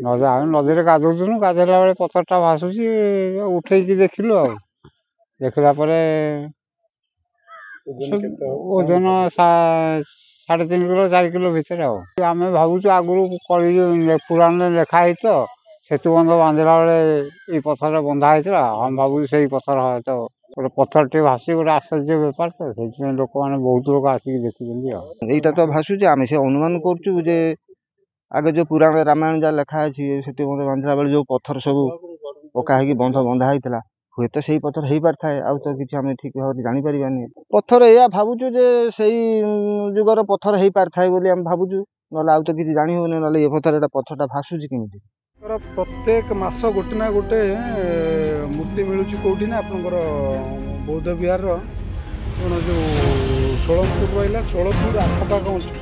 ନଦୀ ଆମେ ନଦୀରେ ଗାଧଉଥିଲୁ, ଗାଧେଇଲା ବେଳେ ପଥରଟା ଭାସୁଛି, ଉଠେଇକି ଦେଖିଲୁ। ଆଉ ଦେଖିଲା ପରେ ଓଜନ 3.5 କିଲୋ 4 କିଲୋ ଭିତରେ। ଆଉ ଆମେ ଭାବୁଛୁ ଆଗରୁ କଳି ପୁରାଣରେ ଲେଖା ହେଇଛି ତ, ସେତୁବନ୍ଧ ବାନ୍ଧିଲା ବେଳେ ଏଇ ପଥରରେ ବନ୍ଧା ହେଇଥିଲା। ଆମେ ଭାବୁଛୁ ସେଇ ପଥର ହয়তো ଗୋଟେ ପଥରଟେ ଭାସି ଗୋଟେ ଆଶ୍ଚର୍ଯ୍ୟ ବେପାର, ତ ସେଇଥିପାଇଁ ଲୋକମାନେ ବହୁତ ଲୋକ ଆସିକି ଦେଖୁଛନ୍ତି। ଆଉ ଏଇଟା ତ ଭାସୁଛି, ଆମେ ସେ ଅନୁମାନ କରୁଛୁ ଯେ ଆଗେ ଯୋଉ ପୁରାଣ ରାମାୟଣ ଯାହା ଲେଖା ଅଛି, ସେତୁବନ୍ଧ ବାନ୍ଧିଲା ବେଳେ ଯୋଉ ପଥର ସବୁ ପକା ହେଇକି ବନ୍ଧା ହେଇଥିଲା, ହୁଏତ ସେଇ ପଥର ହେଇପାରିଥାଏ। ଆଉ ତ କିଛି ଆମେ ଠିକ ଭାବରେ ଜାଣିପାରିବାନି। ପଥର ଏଇଆ ଭାବୁଛୁ ଯେ ସେଇ ଯୁଗର ପଥର ହେଇପାରିଥାଏ ବୋଲି ଆମେ ଭାବୁଛୁ, ନହେଲେ ଆଉ ତ କିଛି ଜାଣି ହଉନି। ନହେଲେ ଏ ପଥରଟା ଭାସୁଛି କେମିତି? ପ୍ରତ୍ୟେକ ମାସ ଗୋଟେ ନା ଗୋଟେ ମୂର୍ତ୍ତି ମିଳୁଛି କୋଉଠି ନା ଆପଣଙ୍କର ବୌଦ୍ଧ ବିହାରର କ'ଣ ଯୋଉ ଷୋଳପୁର ରହିଲା, ଷୋଳପୁର ଆଖପାଖ ଅଞ୍ଚଳ